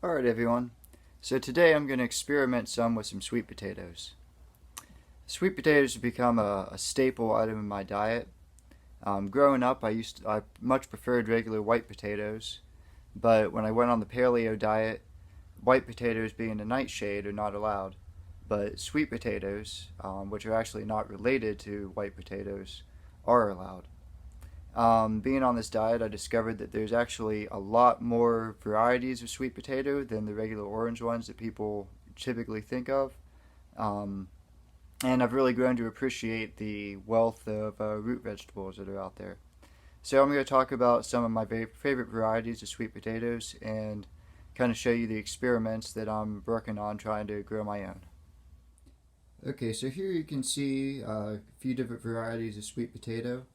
Alright everyone, so today I'm going to experiment some with some sweet potatoes. Sweet potatoes have become a staple item in my diet. Growing up, I much preferred regular white potatoes, but when I went on the paleo diet, white potatoes being a nightshade are not allowed. But sweet potatoes, which are actually not related to white potatoes, are allowed. Being on this diet, I discovered that there's actually a lot more varieties of sweet potato than the regular orange ones that people typically think of. Um, and I've really grown to appreciate the wealth of root vegetables that are out there. So I'm going to talk about some of my favorite varieties of sweet potatoes and kind of show you the experiments that I'm working on trying to grow my own. Okay, so here you can see a few different varieties of sweet potato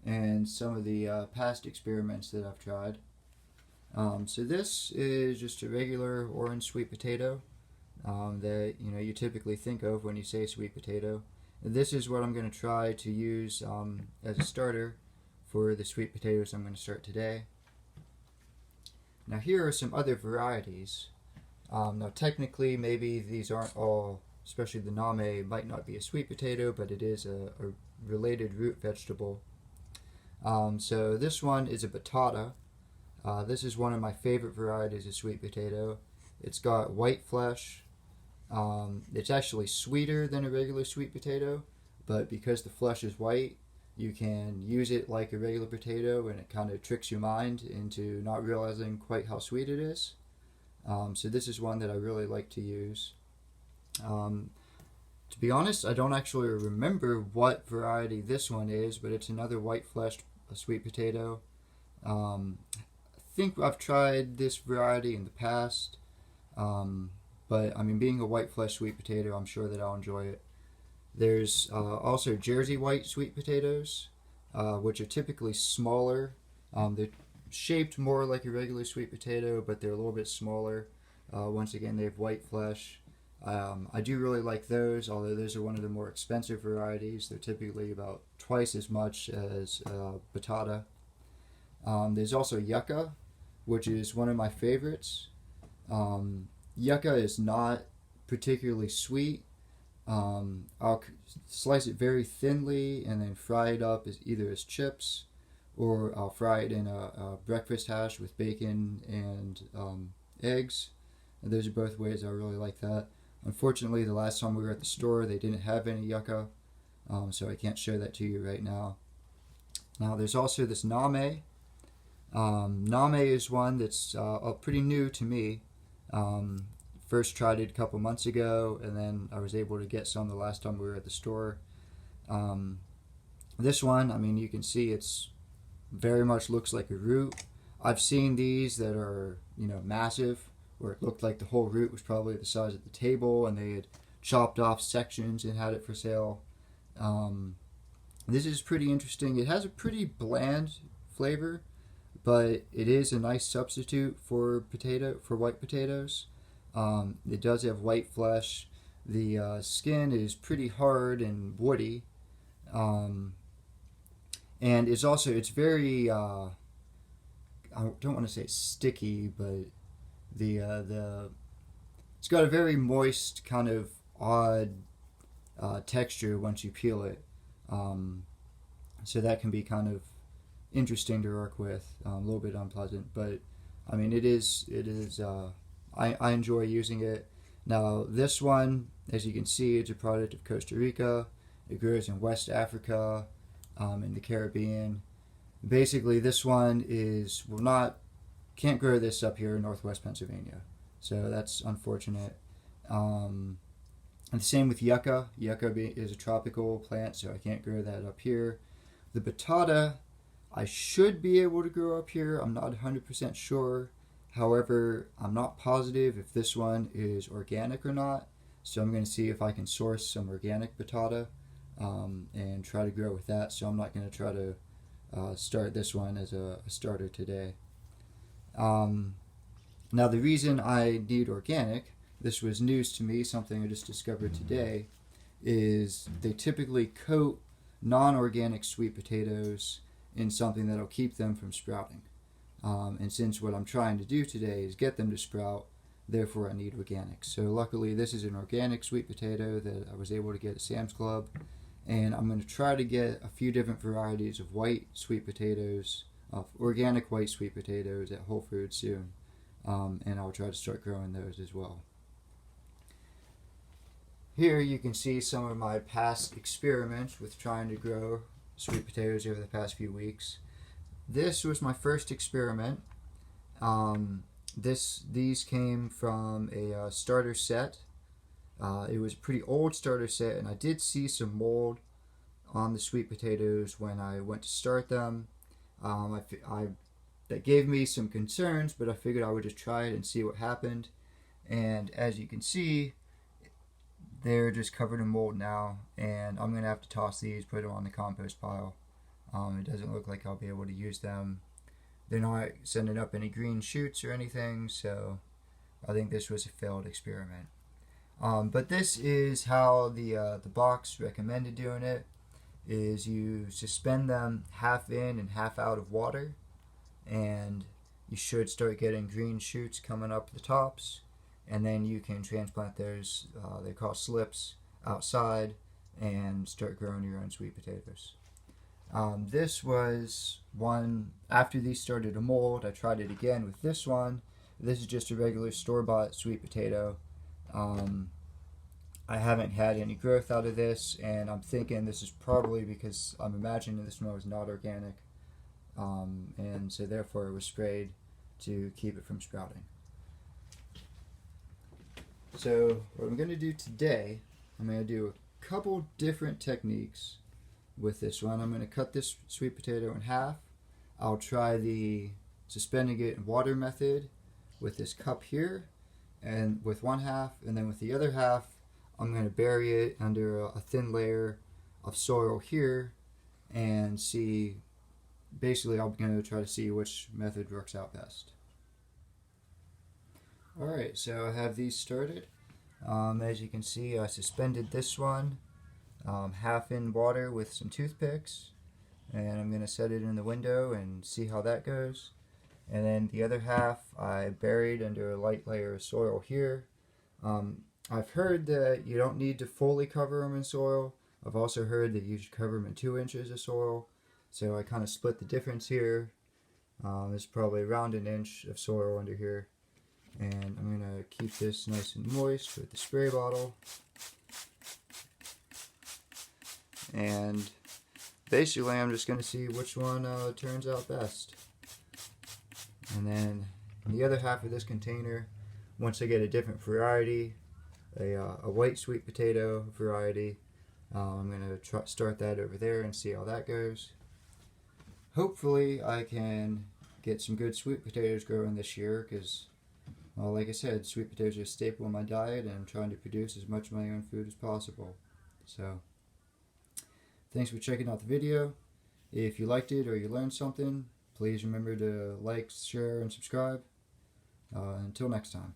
and some of the past experiments that I've tried. So this is just a regular orange sweet potato that you typically think of when you say sweet potato. This is what I'm going to try to use as a starter for the sweet potatoes I'm going to start today. Now here are some other varieties. Now technically maybe these aren't all, especially the name might not be a sweet potato, but it is a related root vegetable. So this one is a batata. This is one of my favorite varieties of sweet potato. It's got white flesh. It's actually sweeter than a regular sweet potato, but because the flesh is white, you can use it like a regular potato and it kind of tricks your mind into not realizing quite how sweet it is. So this is one that I really like to use. To be honest, I don't actually remember what variety this one is, but it's another white fleshed sweet potato. I think I've tried this variety in the past, but I mean, being a white fleshed sweet potato, I'm sure that I'll enjoy it. There's also Jersey white sweet potatoes, which are typically smaller. They're shaped more like a regular sweet potato, but they're a little bit smaller. Once again, they have white flesh. I do really like those, although those are one of the more expensive varieties. They're typically about twice as much as batata. There's also yucca, which is one of my favorites. Yucca is not particularly sweet. I'll slice it very thinly and then fry it up either as chips, or I'll fry it in a breakfast hash with bacon and eggs. And those are both ways I really like that. Unfortunately, the last time we were at the store, they didn't have any yucca, so I can't show that to you right now. Now, there's also this name. Name is one that's pretty new to me. First tried it a couple months ago, and then I was able to get some the last time we were at the store. This one, I mean, you can see it's very much looks like a root. I've seen these that are, massive, where it looked like the whole root was probably the size of the table and they had chopped off sections and had it for sale. This is pretty interesting. It has a pretty bland flavor, but it is a nice substitute for white potatoes. It does have white flesh. The skin is pretty hard and woody, and it's very I don't want to say sticky, but it's got a very moist, kind of odd texture once you peel it. So that can be kind of interesting to work with, a little bit unpleasant, but I mean it is. I enjoy using it. Now this one, as you can see, it's a product of Costa Rica. It grows in West Africa, in the Caribbean. Basically, this one can't grow this up here in Northwest Pennsylvania, so that's unfortunate. And the same with yucca. Yucca is a tropical plant, so I can't grow that up here. The batata, I should be able to grow up here. I'm not 100% sure. However, I'm not positive if this one is organic or not, so I'm going to see if I can source some organic batata and try to grow with that. So I'm not going to try to start this one as a starter today. Now, the reason I need organic, this was news to me, something I just discovered today, is they typically coat non-organic sweet potatoes in something that'll keep them from sprouting. And since what I'm trying to do today is get them to sprout, therefore I need organic. So luckily this is an organic sweet potato that I was able to get at Sam's Club, and I'm going to try to get a few different varieties of white sweet potatoes, of organic white sweet potatoes at Whole Foods soon, and I'll try to start growing those as well. Here you can see some of my past experiments with trying to grow sweet potatoes over the past few weeks. This was my first experiment. These came from a starter set. It was a pretty old starter set, and I did see some mold on the sweet potatoes when I went to start them. That gave me some concerns, but I figured I would just try it and see what happened. And as you can see, they're just covered in mold now, and I'm going to have to toss these, put them on the compost pile. It doesn't look like I'll be able to use them. They're not sending up any green shoots or anything, so I think this was a failed experiment. But this is how the box recommended doing it, is you suspend them half in and half out of water, and you should start getting green shoots coming up the tops, and then you can transplant those, they're called slips, outside and start growing your own sweet potatoes. This was one, after these started to mold, I tried it again with this one. This is just a regular store-bought sweet potato. I haven't had any growth out of this, and I'm thinking this is probably because I'm imagining this one was not organic, and so therefore it was sprayed to keep it from sprouting. So what I'm going to do today, I'm going to do a couple different techniques with this one. I'm going to cut this sweet potato in half. I'll try the suspending it in water method with this cup here, and with one half, and then with the other half I'm going to bury it under a thin layer of soil here and see, basically I'm going to try to see which method works out best. Alright, so I have these started. As you can see, I suspended this one half in water with some toothpicks, and I'm going to set it in the window and see how that goes. And then the other half I buried under a light layer of soil here. I've heard that you don't need to fully cover them in soil. I've also heard that you should cover them in 2 inches of soil. So I kind of split the difference here. There's probably around 1 inch of soil under here. And I'm going to keep this nice and moist with the spray bottle. And basically I'm just going to see which one turns out best. And then in the other half of this container, once I get a different variety, a white sweet potato variety, I'm going to start that over there and see how that goes. Hopefully I can get some good sweet potatoes growing this year, because, well, like I said, sweet potatoes are a staple in my diet, and I'm trying to produce as much of my own food as possible. So, thanks for checking out the video. If you liked it or you learned something, please remember to like, share, and subscribe. Until next time.